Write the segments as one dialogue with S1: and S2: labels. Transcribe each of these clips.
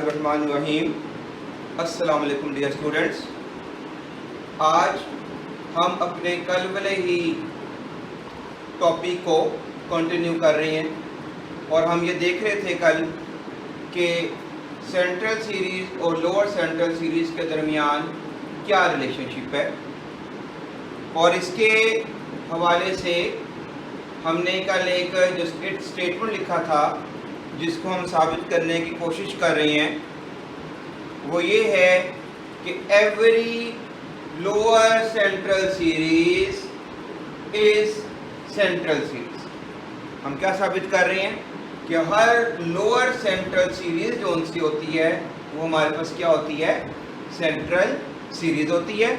S1: बिस्मिल्लाहिर्रहमानिर्रहीम। अस्सलाम वालेकुम डियर स्टूडेंट्स। आज हम अपने कल वाले ही टॉपिक को कंटिन्यू कर रहे हैं और हम ये देख रहे थे कल कि सेंट्रल सीरीज़ और लोअर सेंट्रल सीरीज़ के दरमियान क्या रिलेशनशिप है, और इसके हवाले से हमने कल एक जो स्टेटमेंट लिखा था जिसको हम साबित करने की कोशिश कर रहे हैं, वो ये है कि every lower central series is central series. हम क्या साबित कर रहे हैं कि हर लोअर सेंट्रल सीरीज जो उनसी होती है वो हमारे पास क्या होती है, सेंट्रल सीरीज होती है।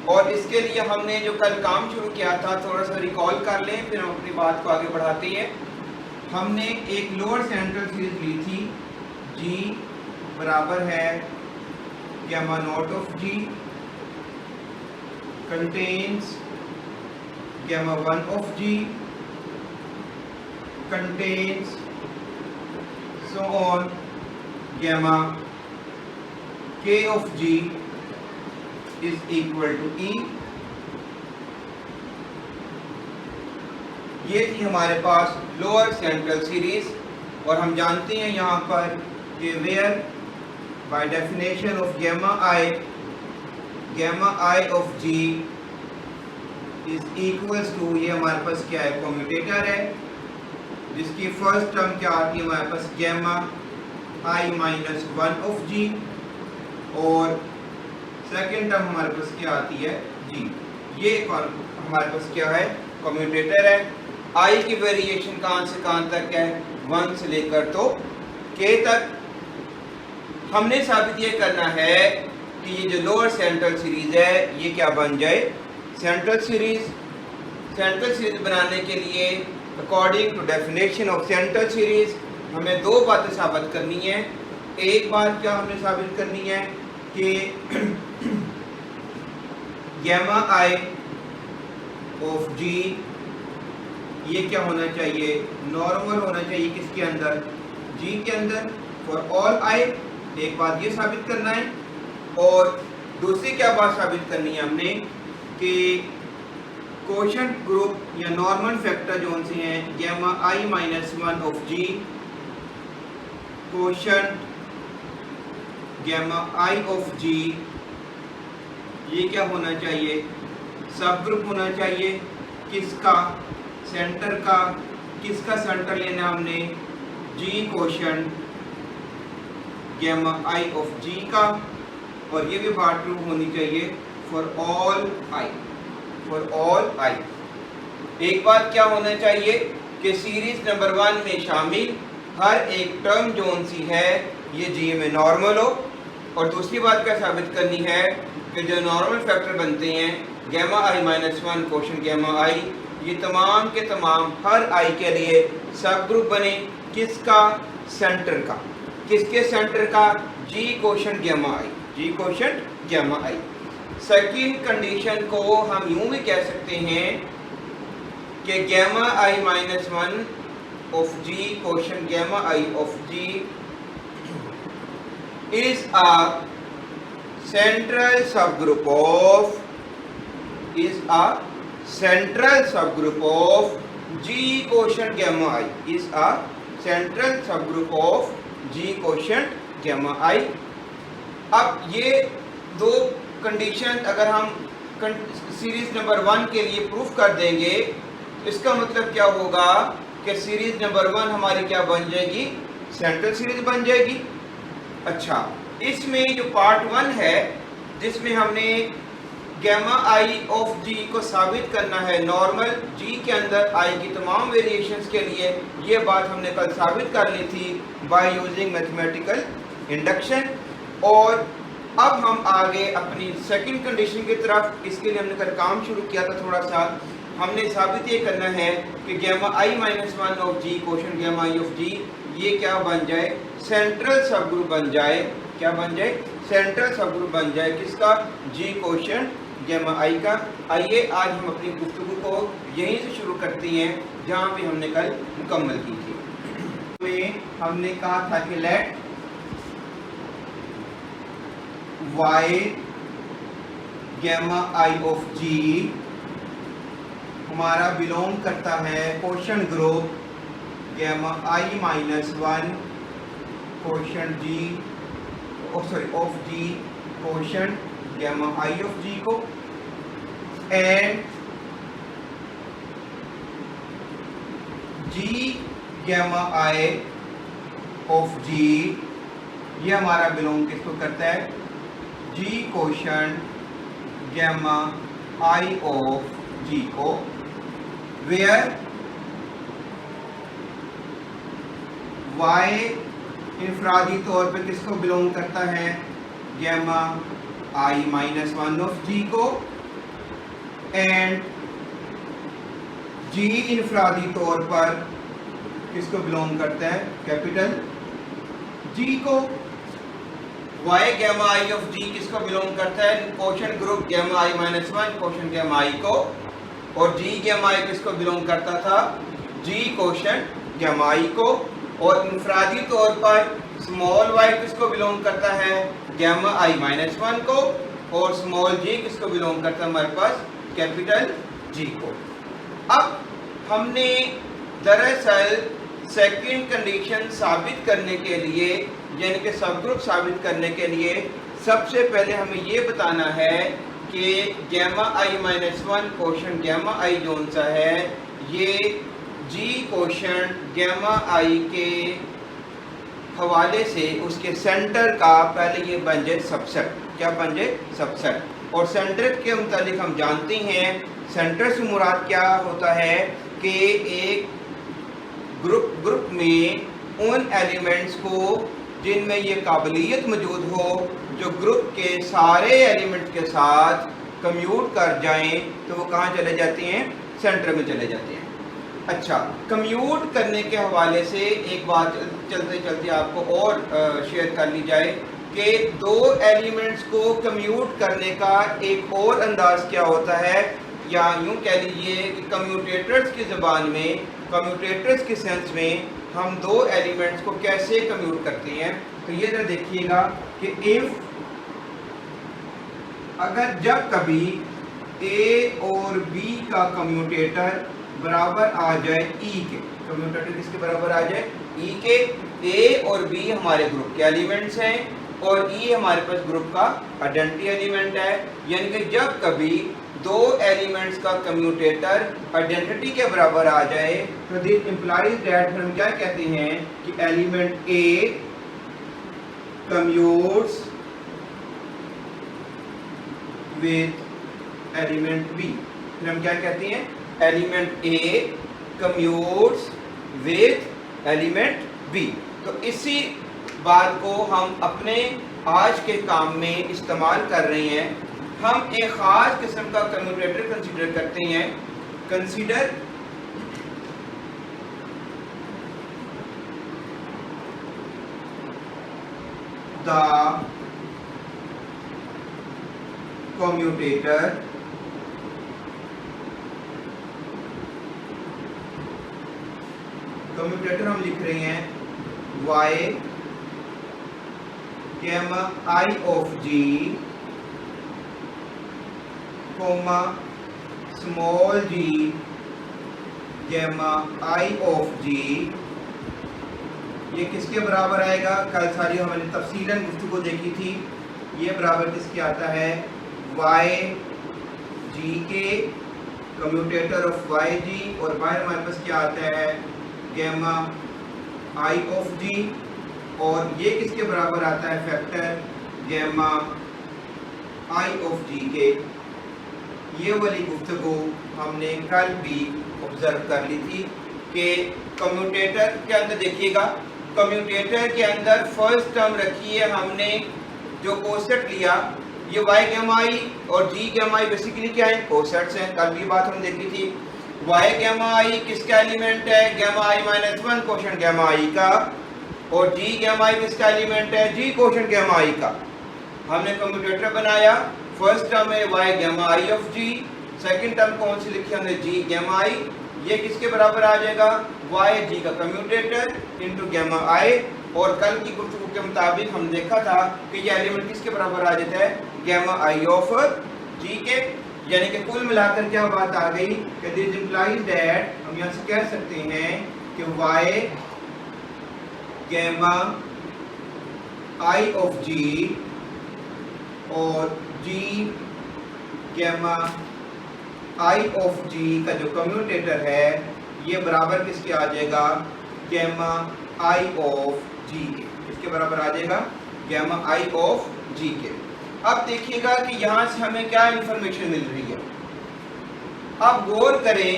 S1: और इसके लिए हमने जो कल काम शुरू किया था थोड़ा सा रिकॉल कर लें, फिर हम अपनी बात को आगे बढ़ाते हैं। हमने एक लोअर सेंट्रल सीरीज ली थी, G बराबर है gamma not of G contains gamma 1 of G contains so on gamma K of G is equal to E। ये थी हमारे पास लोअर सेंट्रल सीरीज, और हम जानते हैं यहाँ पर कि where by definition of gamma I of G is equals to, ये हमारे पास क्या है, कम्यूटेटर है, जिसकी फर्स्ट टर्म क्या आती है हमारे पास, gamma I minus 1 of G, और सेकेंड टर्म हमारे पास क्या आती है, G। ये हमारे पास क्या है, कम्यूटेटर है। I की वेरिएशन कहाँ से कहाँ तक है, 1 से लेकर तो K तक। हमने साबित ये करना है कि ये जो लोअर सेंट्रल सीरीज है ये क्या बन जाए, सेंट्रल सीरीज। सेंट्रल सीरीज बनाने के लिए according to definition of central series हमें दो बातें साबित करनी है। एक बात क्या हमने साबित करनी है कि गैमा I ऑफ G ये क्या होना चाहिए, नॉर्मल होना चाहिए, किसके अंदर, G के अंदर, फॉर ऑल I। एक बात ये साबित करना है। और दूसरी क्या बात साबित करनी है हमने कि कोशेंट ग्रुप या नॉर्मल फैक्टर जो से हैं gamma I minus 1 of G, quotient gamma I of G ये क्या होना चाहिए, सब ग्रुप होना चाहिए, किसका, सेंटर का। किसका सेंटर लेना हमने, G quotient gamma I of G का, और ये भी बात ट्रू होनी चाहिए for all I, for all I। एक बात क्या होना चाहिए कि सीरीज नंबर 1 में शामिल हर एक टर्म जो सी है ये G में नॉर्मल हो। और दूसरी बात क्या साबित करनी है कि जो नॉर्मल फैक्टर बनते हैं gamma I minus 1 quotient gamma I, ये तमाम के तमाम हर I के लिए सब ग्रुप बने, किसका, सेंटर का। किसके सेंटर का, G quotient gamma I, G quotient gamma I। Second condition को हम यूं भी कह सकते हैं कि gamma I minus 1 of G quotient gamma I of G is a central subgroup of G quotient gamma I, is a central subgroup of G quotient gamma I। अब ये दो कंडीशन अगर हम सीरीज नंबर 1 के लिए proof कर देंगे, इसका मतलब क्या होगा कि सीरीज नंबर 1 हमारी क्या बन जाएगी, सेंट्रल सीरीज बन जाएगी। अच्छा, इसमें जो पार्ट 1 है जिसमें हमने गैमा I ऑफ G को साबित करना है नॉर्मल G के अंदर I की तमाम वेरिएशंस के लिए, ये बात हमने कल साबित कर ली थी बाय यूजिंग मैथमेटिकल इंडक्शन। और अब हम आगे अपनी सेकंड कंडीशन की तरफ, इसके लिए हमने कल काम शुरू किया था थोड़ा सा। हमने साबित ये करना है कि gamma I minus 1 of G quotient gamma I of G ये क्या बन जाए, सेंट्रल सब ग्रुप बन जाए। क्या बन जाए, सेंट्रल सब ग्रुप बन जाए, किसका, G कोशेंट गैमा I का। आइए आज हम अपनी गुफ्तगू को यहीं से शुरू करते हैं जहाँ पे हमने कल मुकम्मल की थी। में हमने कहा था कि let y gamma I of g हमारा बिलोंग करता है quotient group gamma I minus one quotient g of ji quotient gamma I of g को, and g gamma I of g ये हमारा बिलोंग किसको करता है, g quotient gamma I of g को, वेयर y इनफरादी तौर पे किसको बिलोंग करता है, gamma I minus one of g को, एंड जी इनफरादी तौर पर किसको बिलोंग करता है, कैपिटल जी को। y गैमा आई ऑफ जी किसको बिलोंग करता है, क्वोशंट ग्रुप गैमा आई माइनस वन क्वोशंट गैमा आई को, और जी गैमा आई किसको बिलोंग करता था, जी क्वोशंट गैमा आई को, और इनफरादी तौर पर स्मॉल y किसको बिलोंग करता है, गैमा आई माइनस वन को, और स्मॉल g किसको बिलोंग करता है हमारे पास, कैपिटल जी को। अब हमने दरअसल सेकंड कंडीशन साबित करने के लिए यानी कि सब ग्रुप साबित करने के लिए सबसे पहले हमें ये बताना है कि गैमा आई माइनस वन क्वोशंट गैमा आई जोन सा है ये जी क्वोशंट गैमा आई के हवाले से उसके सेंटर का पहले ये बन जाए सबसेट। क्या बन जाए, सबसेट। और सेंटर के मुतालिक हम जानते हैं सेंटर से मुराद क्या होता है कि एक ग्रुप में उन एलिमेंट्स को जिनमें ये काबिलियत मौजूद हो जो ग्रुप के सारे एलिमेंट्स के साथ कम्यूट कर जाएं तो वो कहाँ चले जाते हैं, सेंटर में चले जाते हैं। अच्छा, कम्यूट करने के हवाले से एक बात चलते चलते आपको और शेयर कर ली जाए कि दो एलिमेंट्स को कम्यूट करने का एक और अंदाज क्या होता है, या यूँ कह लीजिए कि कम्यूटेटर्स की ज़बान में, कम्यूटेटर्स के सेंस में हम दो एलिमेंट्स को कैसे कम्यूट करते हैं। तो ये जरा देखिएगा कि इफ अगर जब कभी ए और बी का कम्यूटेटर बराबर आ जाए ई के, कम्यूटेटर किसके बराबर आ जाए, ई के, ए और बी हमारे ग्रुप के एलिमेंट्स हैं और ई हमारे पास ग्रुप का आइडेंटिटी एलिमेंट है, यानी कि जब कभी दो एलिमेंट्स का कम्यूटेटर आइडेंटिटी के बराबर आ जाए तो दिस इंप्लाइज दैट हम क्या कहते हैं कि element A commutes with element B. फिर हम क्या कहते हैं, element A commutes with element B. तो इसी बात को हम अपने आज के काम में इस्तेमाल कर रहे हैं। हम एक ख़ास किस्म का कम्यूटेटर कंसीडर करते हैं। कंसीडर द कम्यूटेटर हम लिख रहे हैं y gamma I of ji comma small g gamma I of g, ये किसके बराबर आएगा, कल सारी हमने तफसीलन गुफ्तगू देखी थी। ये बराबर किसके आता है, वाई जी के कम्यूटेटर ऑफ वाई जी, और बाहर हमारे पास क्या आता है, गैमा आई ऑफ जी, और ये किसके बराबर आता है, फैक्टर गैमा आई ऑफ जी के। ये वाली गुफ्तगू हमने कल भी ऑब्जर्व कर ली थी कि कम्यूटेटर के अंदर देखिएगा, कम्यूटेटर के अंदर फर्स्ट टर्म रखी है हमने जो कोसेट लिया, ये y गैमा आई और g गैमा आई बेसिकली क्या है, कोसेट्स हैं। कल भी बात हमने देखी थी। y गैमा आई किसका एलिमेंट है, गैमा आई माइनस वन क्वोशंट गैमा आई का, और g गैमा आई किसका एलिमेंट है, g क्वोशंट गैमा आई का। हमने कम्यूटेटर बनाया, फर्स्ट टर्म है y gamma I of g, second term कौन सी लिखी हमने, g गैमा आई। ये किसके बराबर आ जाएगा, y g का कम्यूटेटर इंटू गैमा आई, और कल की गुफ्तगू के मुताबिक हम देखा था कि ये एलिमेंट किसके बराबर आ जाता है, गैमा आई ऑफ जी के। यानी कि कुल मिलाकर क्या बात आ गई कि दिस इंप्लाइज दैट हम यहाँ से कह सकते हैं कि y गैमा आई ऑफ जी और g गैमा आई ऑफ जी का जो कम्यूटेटर है ये बराबर किसके आ जाएगा, गैमा आई ऑफ जी के। किसके बराबर आ जाएगा, गैमा आई ऑफ जी के। अब देखिएगा कि यहाँ से हमें क्या इंफॉर्मेशन मिल रही है। अब गौर करें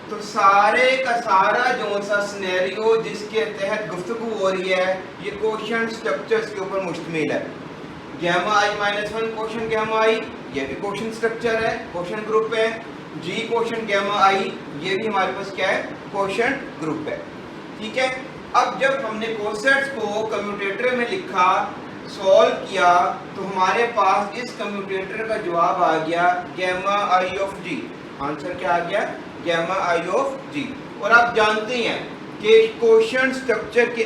S1: तो सारे का सारा जो सा सिनेरियो जिसके तहत गुफ्तगू हो रही है ये क्वोशंट स्ट्रक्चर्स के ऊपर मुश्तमिल है। Gamma I minus one quotient gamma I ये भी क्वोशंट स्ट्रक्चर है, क्वोशंट ग्रुप है। जी क्वोशंट गैमा आई ये भी हमारे पास क्या है, क्वोशंट ग्रुप है। ठीक है, अब जब हमने कोसेट्स को कम्यूटेटर में लिखा, सॉल्व किया, तो हमारे पास इस कम्यूटेटर का जवाब आ गया gamma I of G. Answer क्या आ गया, गैमा आई ऑफ जी। और आप जानते हैं कि क्वोशंट स्ट्रक्चर के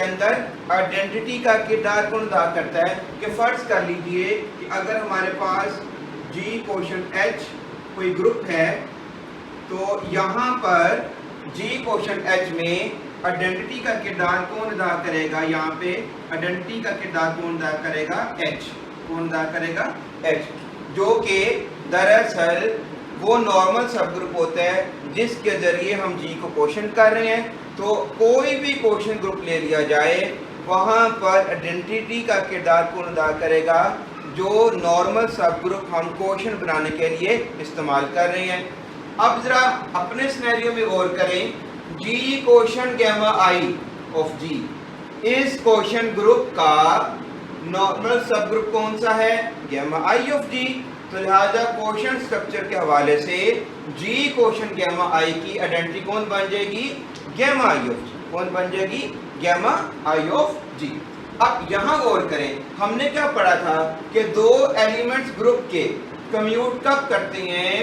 S1: अंदर आइडेंटिटी का किरदार कौन अदा करता है कि फर्ज कर लीजिए कि अगर हमारे पास जी क्वोशंट एच कोई ग्रुप है तो यहाँ पर जी क्वोशंट एच में आइडेंटिटी का किरदार कौन अदा करेगा, यहाँ पे आइडेंटिटी का किरदार कौन अदा करेगा, एच। कौन अदा करेगा, एच, जो कि दरअसल वो नॉर्मल सब ग्रुप होता है जिसके जरिए हम जी को क्वोशंट कर रहे हैं। तो कोई भी क्वोशंट ग्रुप ले लिया जाए वहाँ पर आइडेंटिटी का किरदार कौन अदा करेगा, जो नॉर्मल सब ग्रुप हम क्वोशंट बनाने के लिए इस्तेमाल कर रहे हैं। अब जरा अपने सिनेरियो में गौर करें, जी क्वोशंट गैमा आई ऑफ जी, इस क्वोशंट ग्रुप का नॉर्मल सब ग्रुप कौन सा है, गैमा आई ऑफ जी। तो लिहाजा क्वोशंट स्ट्रक्चर के हवाले से जी क्वोशंट गैमा आई की आइडेंटिटी कौन बन जाएगी, गैमा आई ऑफ जी। कौन बन जाएगी, गैमा आई ऑफ जी। अब यहाँ गौर करें, हमने क्या पढ़ा था कि दो एलिमेंट्स ग्रुप के कम्यूट कब करते हैं,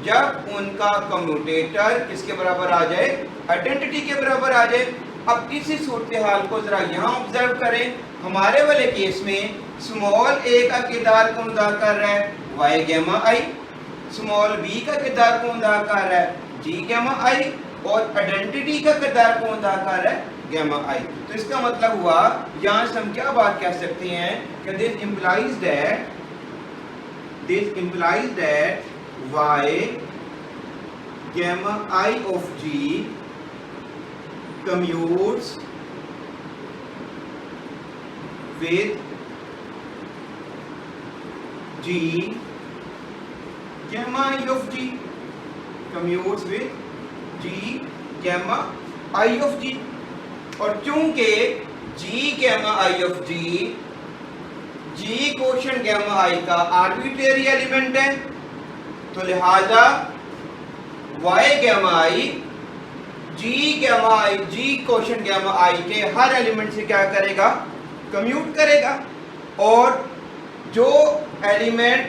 S1: जब उनका कम्यूटेटर किसके बराबर आ जाए, आइडेंटिटी के बराबर आ जाए। अब इसी सूरत हाल को जरा यहाँ ऑब्जर्व करें। हमारे वाले केस में स्मॉल ए का किरदार कौन अदा कर रहा है, वाई गैमा आई। स्मॉल बी का किरदार कौन अदा कर रहा है, जी गैमा आई। और आइडेंटिटी का किरदार कौन अदा कर रहा है, गैमा आई। तो इसका मतलब हुआ यहाँ से हम क्या बात कह सकते हैं कि this implies that y gamma I of g commutes with g gamma I of g, commutes with g gamma I of g। और चूंकि g gamma I of ji quotient gamma आई का आर्बिट्रेरी एलिमेंट है, तो लिहाजा y gamma i g quotient gamma i के हर element से क्या करेगा, कम्यूट करेगा। और जो एलिमेंट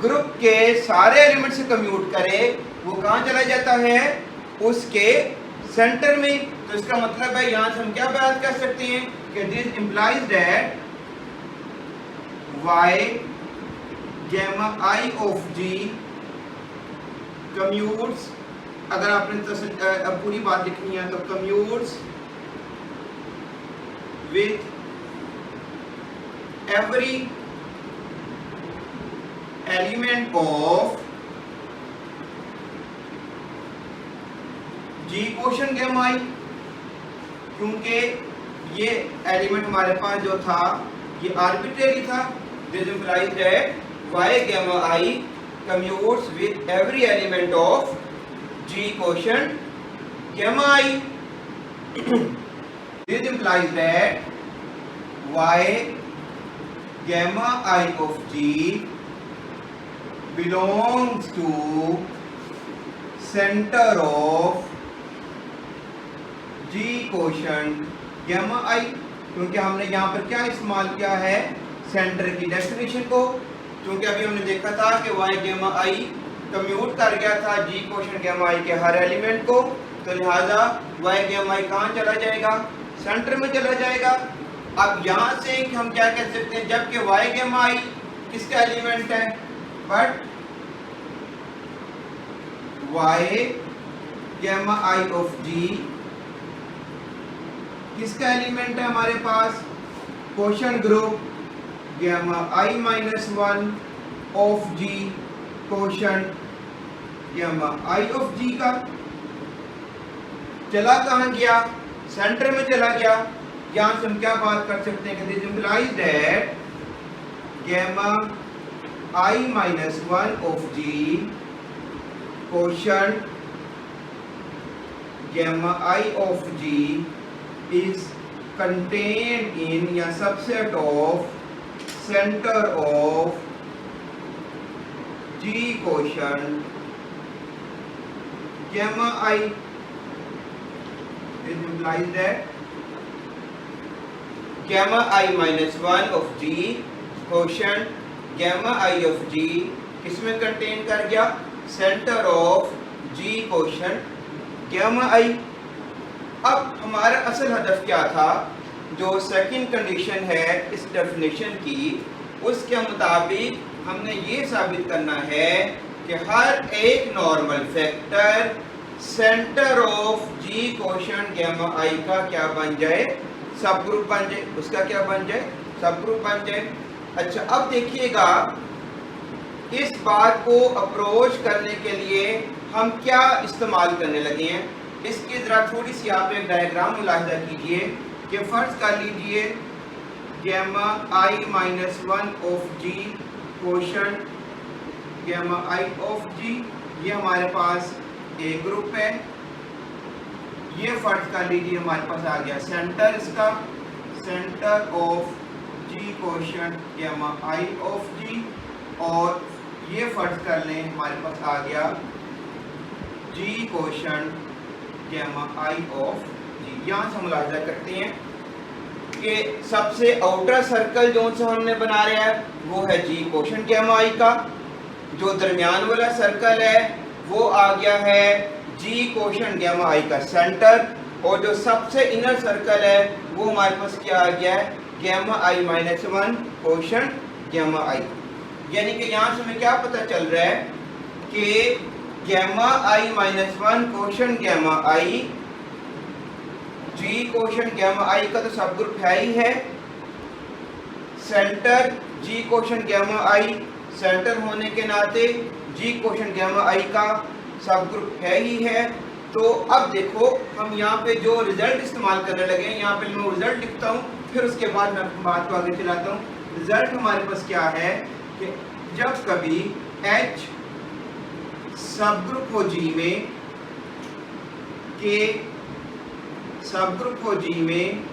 S1: ग्रुप के सारे एलिमेंट से कम्यूट करे वो कहाँ चला जाता है, उसके सेंटर में। तो इसका मतलब है यहाँ से हम क्या बात कर सकते हैं कि this implies that y gamma I of G commutes, अगर आपने अब पूरी बात लिखनी है तो commutes with every element of ji quotient gamma I. क्योंकि ये एलिमेंट हमारे पास जो था ये आर्बिट्रेरी था, this implies that y gamma I commutes with every element of g quotient gamma I। this implies that y gamma I of g belongs to center of g quotient gamma I। क्योंकि हमने यहाँ पर क्या इस्तेमाल किया है, centre की definition को। क्योंकि अभी हमने देखा था कि y गैमा आई कम्यूट कर गया था g क्वोशंट गैमा आई के हर एलिमेंट को, तो लिहाजा y गैमा आई कहाँ चला जाएगा, सेंटर में चला जाएगा। अब यहाँ से हम क्या कह सकते हैं, जबकि y गैमा i किसका एलिमेंट है, but y gamma i of g किसका एलिमेंट है हमारे पास, quotient group gamma i minus 1 of g quotient gamma i of g का। चला कहाँ गया, सेंटर में चला गया। यहां से हम क्या बात कर सकते हैं, this implies that gamma i minus 1 of g quotient gamma i of g is contained in या subset of center of g quotient gamma I. It implies that gamma I minus 1 of g quotient gamma I of g किसमें contain कर गया, centre of g quotient gamma I। अब हमारा असल हदफ क्या था, जो सेकंड कंडीशन है इस डेफिनेशन की, उसके मुताबिक हमने ये साबित करना है कि हर एक normal factor centre of ji quotient gamma आई का क्या बन जाए, सब ग्रुप बन जाए। उसका क्या बन जाए, सब ग्रुप बन जाए। अच्छा, अब देखिएगा इस बात को अप्रोच करने के लिए हम क्या इस्तेमाल करने लगे हैं, इसकी जरा थोड़ी सी आप एक डायग्राम मुलाहिजा कीजिए कि फर्ज कर लीजिए gamma i minus 1 of g quotient gamma i of g, ये हमारे पास ए ग्रुप है। ये फर्ज कर लीजिए हमारे पास आ गया सेंटर, इसका center of g quotient gamma i of g, और ये फर्ज कर लें हमारे पास आ गया g quotient gamma i of g। यहाँ से मुलाहिजा करते हैं कि सबसे आउटर सर्कल जो सा हमने बना रहा है वो है g क्वोशंट गैमा i का, जो दरमियान वाला सर्कल है वो आ गया है g क्वोशंट गैमा i का सेंटर, और जो सबसे इनर सर्कल है वो हमारे पास क्या आ गया है, gamma i minus 1 quotient gamma i। यानी कि यहाँ से हमें क्या पता चल रहा है कि gamma i minus 1 quotient gamma i g quotient gamma i का तो सब ग्रुप है ही है, center g quotient gamma i center होने के नाते g क्वोशंट गैमा i का सब ग्रुप है ही है। तो अब देखो हम यहाँ पे जो रिजल्ट इस्तेमाल करने लगे हैं, यहाँ पे मैं रिजल्ट लिखता हूँ, फिर उसके बाद मैं बात को आगे चलाता हूँ। रिजल्ट हमारे पास क्या है कि जब कभी h सब ग्रुप हो G में, के सब ग्रुप हो G में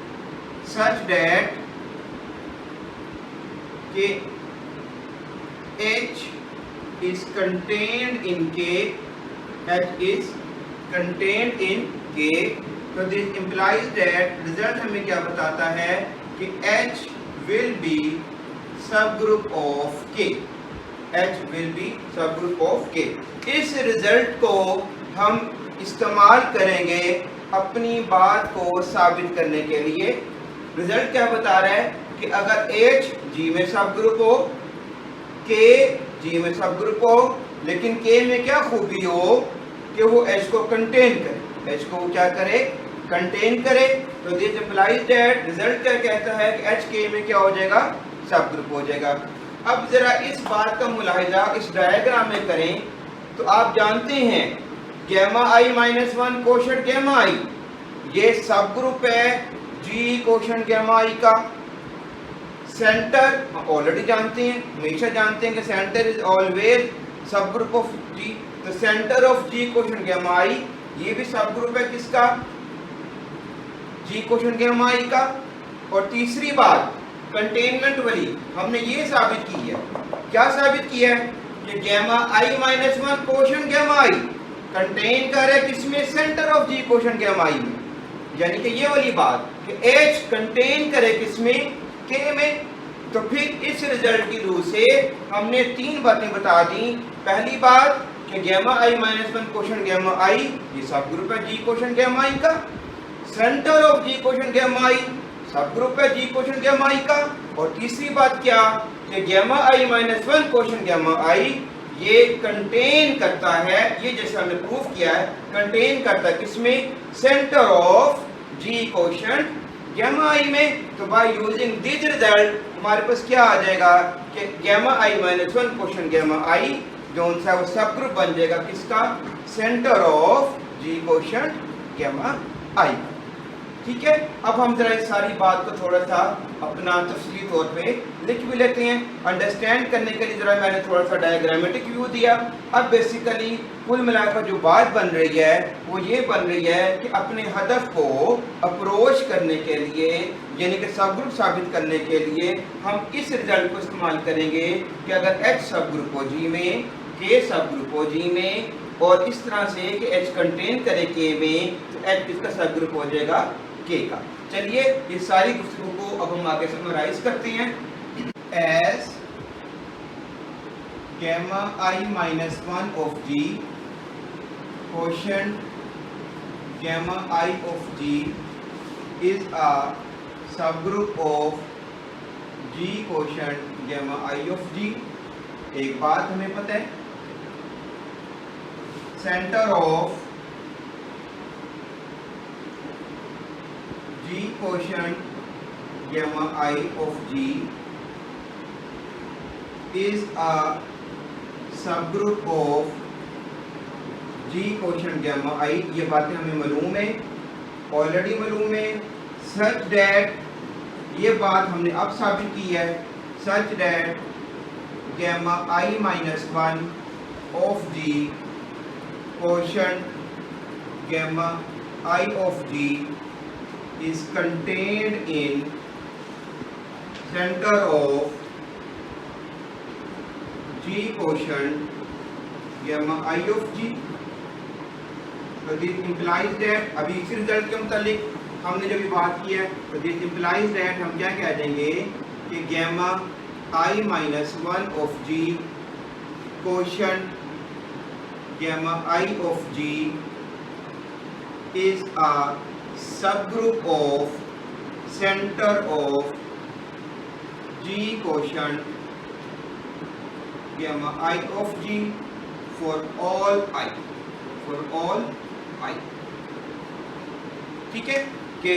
S1: सच दैट के H is contained in K, H is contained in K, तो this implies that रिजल्ट हमें क्या बताता है कि H will be subgroup of K, H will be subgroup of K। इस रिजल्ट को हम इस्तेमाल करेंगे अपनी बात को साबित करने के लिए। रिजल्ट क्या बता रहा है कि अगर H G में सब ग्रुप हो, K G में सब ग्रुप हो, लेकिन K में क्या खूबी हो कि वो H को कंटेन करे, H को क्या करे, कंटेन करे। तो दिस इंप्लाइज दैट रिजल्ट क्या कहता है कि H K में क्या हो जाएगा, सब ग्रुप हो जाएगा। अब जरा इस बात का मुलाहिजा इस डायग्राम में करें तो आप जानते हैं gamma i minus 1 quotient gamma i ये सब ग्रुप है g क्वोशंट गैमा i का। सेंटर ऑलरेडी जानते हैं, हमेशा जानते हैं कि center is always subgroup of g, तो center of g quotient gamma i ये भी सब ग्रुप है किसका, g क्वोशंट गैमा i का। और तीसरी बात कंटेनमेंट वाली हमने ये साबित की है, क्या साबित किया है कि gamma i minus 1 quotient gamma i contain कर है किसमें, centre of g quotient gamma i में। यानी कि ये वाली बात कि h कंटेन करे किसमें, k में। तो फिर इस रिजल्ट की रूह से हमने तीन बातें बता दी। पहली बात कि gamma i minus 1 quotient gamma i ये सब ग्रुप है g क्वोशंट गैमा i का। Centre of G quotient gamma I subgroup है जी क्वेश्चन गैमा आई का। और तीसरी बात क्या कि gamma I minus one quotient gamma I ये कंटेन करता है, ये जैसे हमने प्रूफ किया है, कंटेन करता है किसमें, centre of G quotient gamma I में। तो बाय यूजिंग दिस रिजल्ट हमारे पास क्या आ जाएगा कि gamma I minus one quotient gamma I जो सा वो सब ग्रुप बन जाएगा किसका, centre of G quotient gamma I. ठीक है, अब हम जरा इस सारी बात को थोड़ा सा अपना तफसीली तौर पे लिख भी लेते हैं। अंडरस्टैंड करने के लिए जरा मैंने थोड़ा सा डायग्रामेटिक व्यू दिया। अब बेसिकली कुल मिलाकर जो बात बन रही है वो ये बन रही है कि अपने हदफ को अप्रोच करने के लिए यानी कि सब ग्रुप साबित करने के लिए हम इस रिजल्ट को इस्तेमाल करेंगे कि अगर H सब ग्रुप हो जी में, K सब ग्रुप हो जी में और इस तरह से कि H कंटेन करे K में, तो H किसका सब ग्रुप हो जाएगा, K का। चलिए इस सारी गुफ्तगू को अब हम आगे समराइज करते हैं। As gamma I minus one of ji quotient gamma I of G is a subgroup of ji quotient gamma I of G. एक बात हमें पता है, centre of ji quotient gamma I of G is a subgroup of G quotient gamma I। ये बातें हमें मालूम है, ऑलरेडी मालूम है। सच डैट ये बात हमने अब साबित की है, such that gamma I minus one of G quotient gamma I of G is contained in center of G quotient gamma I of G। तो this implies that अभी इसी रिजल्ट के मुतालिक हमने जब बात की है, तो this implies that हम क्या कह देंगे कि gamma I minus one of G quotient gamma I of G is a subgroup of center of G quotient gamma I of G for all I, for all I। ठीक है कि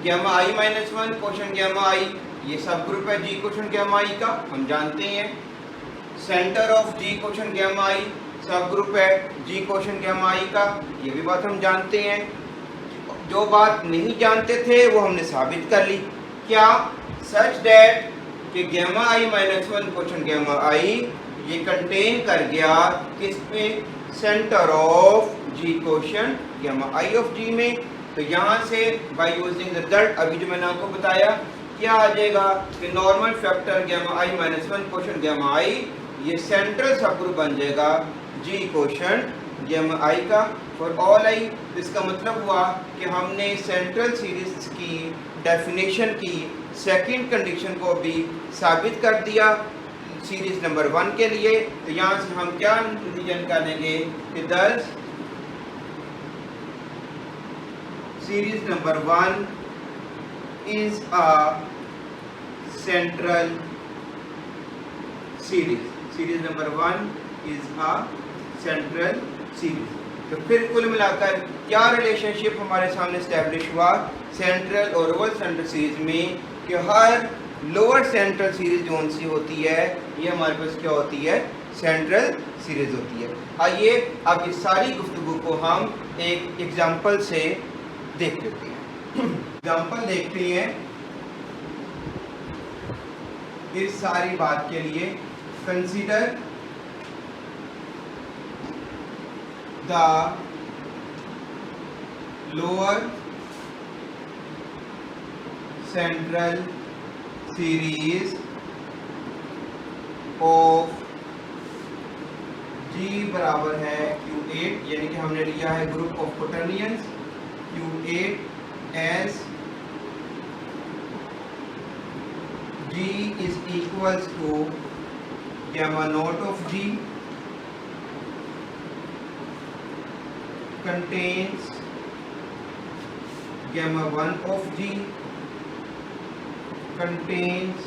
S1: gamma I minus one quotient gamma I ये subgroup है G quotient gamma I का, हम जानते हैं। Centre of G quotient gamma I सब ग्रुप है G क्वोशंट gamma I का, ये भी बात हम जानते हैं। जो बात नहीं जानते थे वो हमने साबित कर ली, क्या, सच डैट कि gamma I minus one quotient gamma I ये कंटेन कर गया किस में, centre of ji quotient gamma I of G में। तो यहाँ से बाय यूजिंग रिजल्ट अभी जो मैंने आपको बताया क्या आ जाएगा कि normal factor gamma I minus one quotient gamma I ये सेंट्रल सबग्रुप बन जाएगा जी क्वोशंट गैमा आई का फॉर ऑल आई। इसका मतलब हुआ कि हमने सेंट्रल सीरीज की डेफिनेशन की सेकंड कंडीशन को भी साबित कर दिया सीरीज नंबर वन के लिए। तो यहाँ से हम क्या डिसीजन करेंगे कि दस series number one is a central series, series number one is a central series. तो फिर कुल मिलाकर क्या रिलेशनशिप हमारे सामने स्टैब्लिश हुआ सेंट्रल और लोअर सेंट्रल सीरीज में कि हर लोअर सेंट्रल सीरीज कौन सी होती है, ये हमारे पास क्या होती है, सेंट्रल सीरीज होती है। आइए अब इस सारी गुफ्तगू को हम एक एग्जांपल से देख लेते हैं। एग्जांपल देखते हैं इस सारी बात के लिए। Consider the lower central series of G बराबर है Q8, यानी कि हमने लिया है group of quaternions Q8 as G is equals to gamma naught of G contains gamma 1 of g contains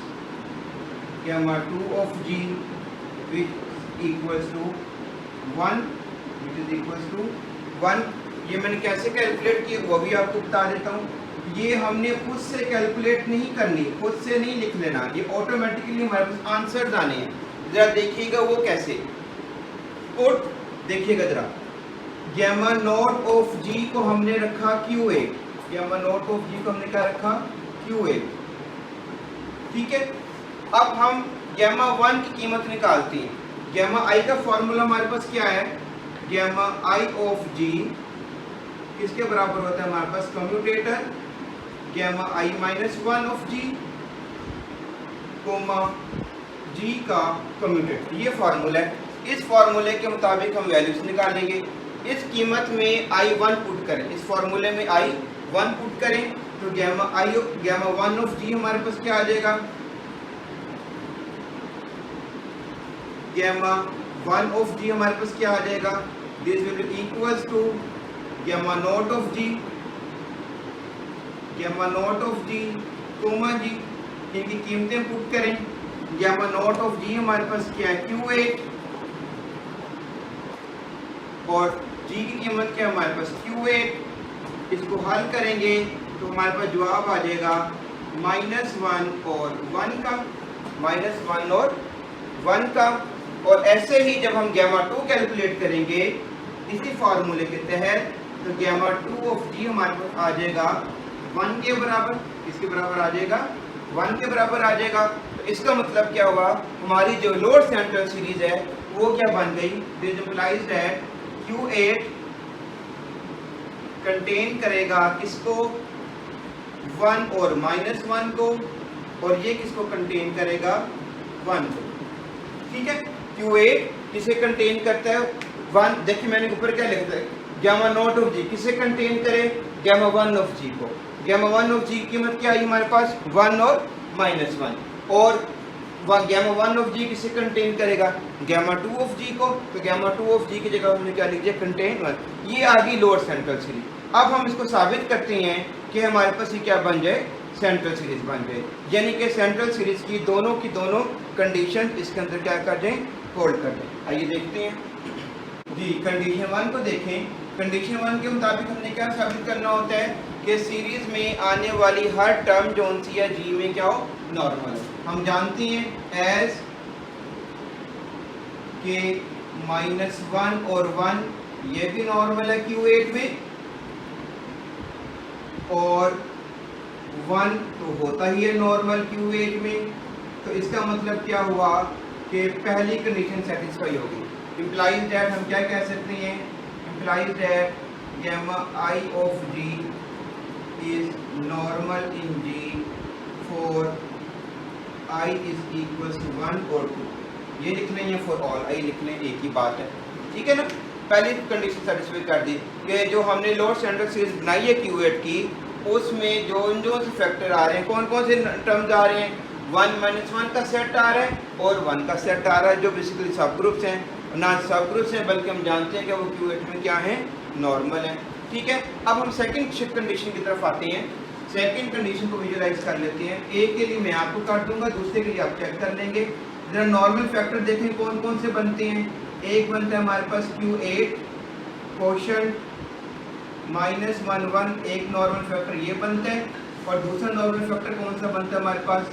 S1: gamma 2 of g which equals to 1, which is equals to 1। ये मैंने कैसे कैलकुलेट किया वो भी आपको बता देता हूँ। ये हमने खुद से कैलकुलेट नहीं करनी, खुद से नहीं लिख लेना, ये ऑटोमेटिकली हमारे पास आंसर आने हैं। जरा देखिएगा वो कैसे। पुट देखिएगा जरा, गैमा नॉट ऑफ जी को हमने रखा Q8, gamma not of g को हमने क्या रखा Q8, ठीक है। अब हम गैमा 1 की कीमत निकालते हैं। गैमा आई का फॉर्मूला हमारे पास क्या है, गैमा आई ऑफ जी किसके बराबर होता है हमारे पास, commutator gamma I minus 1 of ji comma G का कम्यूटेटर, ये फार्मूला है। इस फार्मूले के मुताबिक हम वैल्यूज निकालेंगे। इस कीमत में I1 पुट करें, इस फार्मूले में I1 पुट करें तो गैमा 1 ऑफ जी हमारे पास क्या आ जाएगा, गैमा 1 ऑफ जी हमारे पास क्या आ जाएगा, this will be equals to gamma not of G, gamma not of ji comma G, इनकी कीमतें पुट करें। गैमा नॉट ऑफ जी हमारे पास क्या है Q8 और जी की कीमत क्या है हमारे पास Q8। इसको हल करेंगे तो हमारे पास जवाब आ जाएगा -1 और 1 का, -1 और 1 का। और ऐसे ही जब हम गैमा 2 कैलकुलेट करेंगे इसी फार्मूले के तहत तो गैमा 2 ऑफ जी हमारे पास आ जाएगा 1 के बराबर, किसके बराबर आ जाएगा 1 के बराबर आ जाएगा। तो इसका मतलब क्या हुआ, हमारी जो लोड सेंट्रल सीरीज है वो क्या बन गई, this implies that Q8 contain करेगा किसको, 1 और -1 को, और ये किसको कंटेन करेगा 1 को, ठीक है। Q8 किसे कंटेन करता है 1, देखिए मैंने ऊपर क्या लिखा है, गैमा नॉट ऑफ जी किसे कंटेन करे, गैमा 1 ऑफ जी को। गैमा 1 ऑफ जी की कीमत क्या आई हमारे पास 1 और -1, और गैमा 1 ऑफ जी किसे कंटेन करेगा, गैमा 2 ऑफ जी को। तो गैमा 2 ऑफ जी की जगह हमने क्या लिख दिया, कंटेन 1। ये आ गई लोअर सेंट्रल सीरीज। अब हम इसको साबित करते हैं कि हमारे पास ये क्या बन जाए, सेंट्रल सीरीज बन जाए, यानी कि सेंट्रल सीरीज की दोनों कंडीशन इसके अंदर क्या कर दें, होल्ड कर दें। आइए देखते हैं जी, कंडीशन 1 को देखें। कंडीशन 1 के मुताबिक हमने क्या साबित करना होता है कि सीरीज में आने वाली हर टर्म जो सी है जी में क्या हो, नॉर्मल है। हम जानते हैं एज के -1 और 1 ये भी नॉर्मल है Q8 में, और 1 तो होता ही है नॉर्मल Q8 में। तो इसका मतलब क्या हुआ कि पहली कंडीशन सेटिस्फाई होगी। इम्प्लाइज दैट हम क्या कह सकते हैं, implies that gamma I of G is normal in G for I is equals to 1 और 2। ये लिख लें या फॉर ऑल आई लिख लें, एक ही बात है, ठीक है ना। पहली कंडीशन सेटिस्फाई कर दी कि जो हमने लोड सेंट्रल सीरीज बनाई है Q8 की, उसमें जो से फैक्टर आ रहे हैं, कौन कौन से टर्म्स आ रहे हैं, 1 -1 का सेट आ रहा है और 1 का सेट आ रहा है, जो बेसिकली सब ग्रुप्स हैं, ना सब ग्रुप्स हैं बल्कि हम जानते हैं कि वो Q8 में क्या है, नॉर्मल है, ठीक है। अब हम सेकंड कंडीशन की तरफ आते हैं। सेकंड कंडीशन को विजुलाइज कर लेते हैं। ए के लिए मैं आपको कर दूंगा, दूसरे के लिए आप चेक कर लेंगे। जरा नॉर्मल फैक्टर देखें कौन कौन से बनते हैं। एक बनता है हमारे पास Q8 कोशेंट -1 1, एक नॉर्मल फैक्टर ये बनता है, और दूसरा नॉर्मल फैक्टर कौन सा बनता है हमारे पास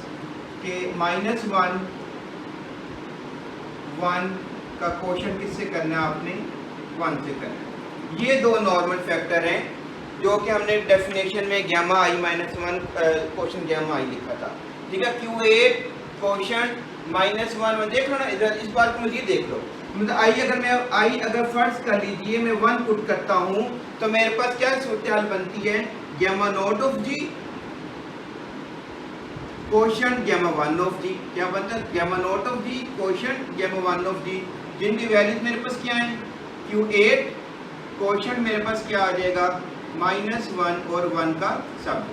S1: कि -1 1 का कोशेंट किससे करना है, आपने 1 से करना है। ये दो नॉर्मल फैक्टर हैं जो कि हमने डेफिनेशन में गैमा आई -1 कोशेंट गैमा आई लिखा था, ठीक है। Q8 कोशेंट -1 में देख लो ना, इधर इस बार को मुझे देख लो, मतलब आई अगर फर्ज कर लीजिए मैं 1 पुट करता हूँ तो मेरे पास क्या सूरत बनती है, gamma not of G quotient gamma 1 of G, क्या बनता है, gamma not of G quotient gamma 1 of G, जिनकी वैल्यूज मेरे पास क्या है, Q8 कोशेंट मेरे पास क्या आ जाएगा, -1 और 1 का सब,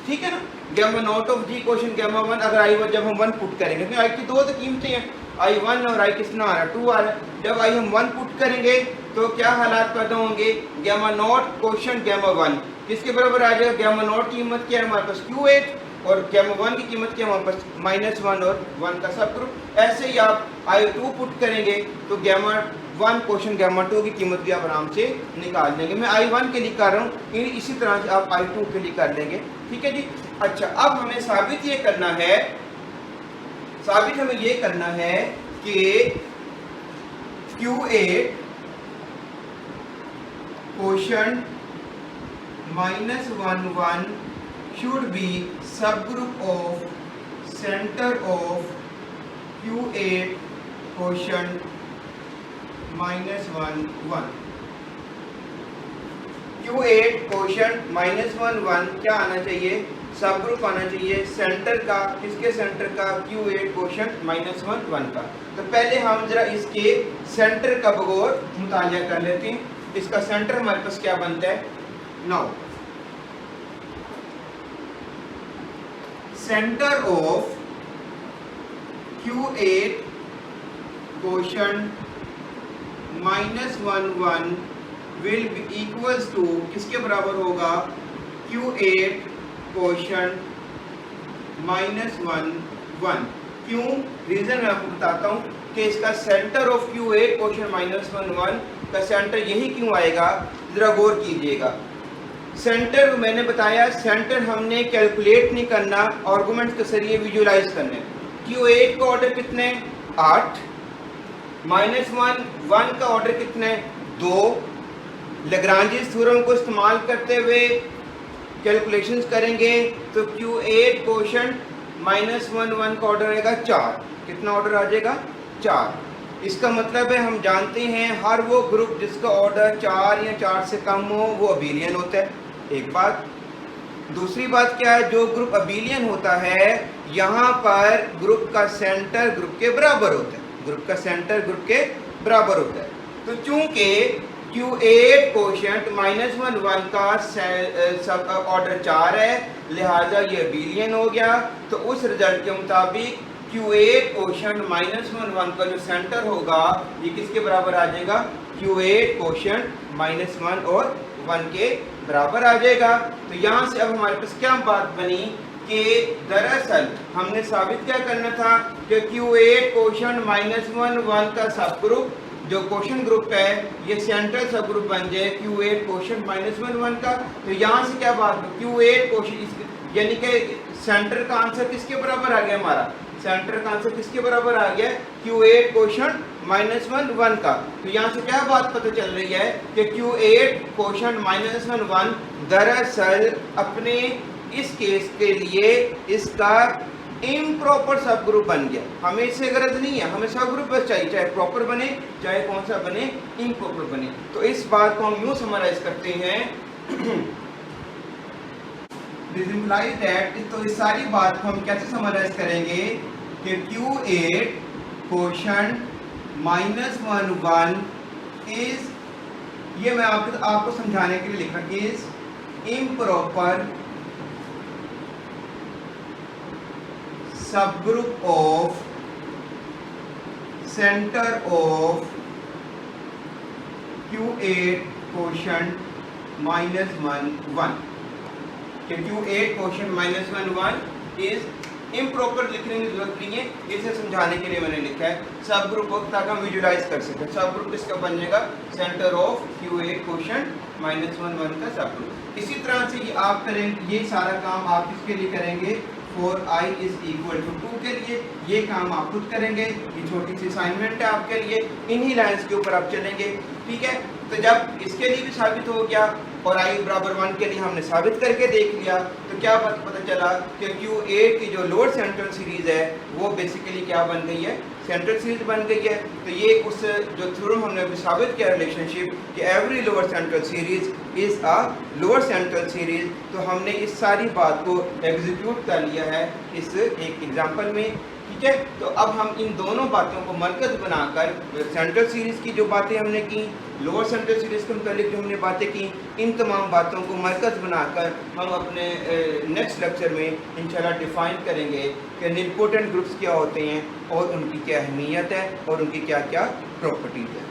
S1: ठीक है ना। Gamma not of G quotient gamma 1, अगर आई जब हम 1 पुट करेंगे, क्योंकि आई की दो तो कीमतें हैं, I1 और I कितना आ रहा है 2 आ रहा है। जब आई हम 1 पुट करेंगे तो क्या हालात पैदा होंगे, गैमा नॉट कोशेंट गैमा 1, किसके बराबर आ जाएगा, गामा नॉट की कीमत क्या है हमारे पास Q8 और गामा 1 की कीमत क्या है हमारे पास -1 और 1 का सब ग्रुप। ऐसे ही आप I2 पुट करेंगे तो गामा 1 क्वेश्चन गामा 2 की कीमत भी आप आराम से निकाल लेंगे। मैं I1 के लिए कर रहा हूँ, इसी तरह से आप I2 के लिए कर लेंगे। ठीक है जी। अच्छा, अब हमें साबित ये करना है, साबित हमें ये करना है कि Q8 question -1 1 should be subgroup of center of Q8 quotient -1 1। Q8 quotient -1 1 क्या आना चाहिए, सब ग्रुप आना चाहिए सेंटर का, किसके सेंटर का, Q8 क्वेश्चन -1 1 का। तो पहले हम जरा इसके सेंटर का बगौर मुतालिया कर लेते हैं। इसका सेंटर हमारे पास क्या बनता है, now center of Q8 question -1 1 will be equals to, किसके बराबर होगा, Q8 क्वेश्चन -1 1। क्यों, रीजन मैं आपको बताता हूं कि इसका सेंटर ऑफ Q8 क्वेश्चन -1 1 का सेंटर यही क्यों आएगा, जरा गौर कीजिएगा। सेंटर मैंने बताया, सेंटर हमने कैलकुलेट नहीं करना, आर्गुमेंट्स के जरिए विजुलाइज करने। Q8 का ऑर्डर कितने, 8, -1 1 का ऑर्डर कितने, 2। लैग्रांजेस थ्योरम को इस्तेमाल करते हुए कैलकुलेशंस करेंगे तो Q8 क्वोशंट -1 1 का ऑर्डर आएगा 4। कितना ऑर्डर आ जाएगा, 4। इसका मतलब है हम जानते हैं हर वो ग्रुप जिसका ऑर्डर 4 या 4 से कम हो वो अबेलियन होता है, एक बात। दूसरी बात क्या है, जो ग्रुप अबेलियन होता है यहाँ पर ग्रुप का सेंटर ग्रुप के बराबर होता है, ग्रुप का सेंटर ग्रुप के बराबर होता है। तो चूंकि Q8 क्वोशंट -1 1 का सब ऑर्डर 4 है, लिहाजा ये अबेलियन हो गया। तो उस रिजल्ट के मुताबिक Q8 क्वोशंट -1 1 का जो सेंटर होगा ये किसके बराबर आ जाएगा, Q8 क्वोशंट -1 और 1 के बराबर आ जाएगा। तो यहाँ से अब हमारे पास क्या बात बनी कि दरअसल हमने साबित क्या करना था कि Q8 क्वोशंट -1 1 का सब ग्रुप जो क्वेश्चन ग्रुप है ये सेंट्रल सब ग्रुप बन जाए Q8 क्वोशंट -1 1 का। तो यहाँ से क्या बात, Q8 क्वोशंट यानी कि सेंटर का आंसर किसके बराबर आ गया, हमारा सेंटर का आंसर किसके बराबर आ गया, Q8 क्वोशंट -1 1 का। तो यहाँ से क्या बात पता चल रही है कि Q8 क्वोशंट -1 1 दरअसल अपने इस केस के लिए इसका इम्प्रॉपर सब ग्रुप बन गया। हमें इससे गरज नहीं है, हमें सब ग्रुप बस चाहिए, चाहे प्रॉपर बने चाहे कौन सा बने, इम्प्रॉपर बने। तो इस बात को हम यूं समराइज करते हैं तो इस सारी बात को हम कैसे समराइज करेंगे कि Q8 क्वोशंट -1 1 इज, ये मैं आपको समझाने के लिए लिखा, is improper subgroup of center of Q8 quotient -1 1 कि Q8 क्वोशंट -1 1 इज इम्प्रॉपर लिखने की जरूरत नहीं है, इसे समझाने के लिए मैंने लिखा है सब ग्रुप को, ताकि हम विजुलाइज कर सकें। सब ग्रुप इसका बन जाएगा सेंटर ऑफ Q8 क्वोशंट -1 1 का सब ग्रुप। इसी तरह से ये आप करेंगे, ये सारा काम आप किसके लिए करेंगे, for I is equal to 2 के लिए। ये काम आप खुद करेंगे, ये छोटी सी असाइनमेंट है आपके लिए, इन्हीं लाइंस के ऊपर आप चलेंगे। ठीक है, तो जब इसके लिए भी साबित हो गया और I बराबर 1 के लिए हमने साबित करके देख लिया, तो क्या पता चला कि Q8 की जो लोअर सेंट्रल सीरीज है वो बेसिकली क्या बन गई है, सेंट्रल सीरीज बन गई है। तो ये उस जो थ्योरम हमने अभी साबित किया रिलेशनशिप कि every lower central series is a lower central series, तो हमने इस सारी बात को एग्जीक्यूट कर लिया है इस एक एग्जांपल में। ठीक है, तो अब हम इन दोनों बातों को मरकज बनाकर सेंट्रल सीरीज की जो बातें हमने की, लोअर सेंट्रल सीरीज के मुतालिक जो हमने बातें की, इन तमाम बातों को मरकज बनाकर हम अपने नेक्स्ट लेक्चर में इंशाल्लाह डिफाइन करेंगे कि निलपोटेंट ग्रुप्स क्या होते हैं और उनकी क्या अहमियत है और उनकी क्या क्या प्रॉपर्टीज है।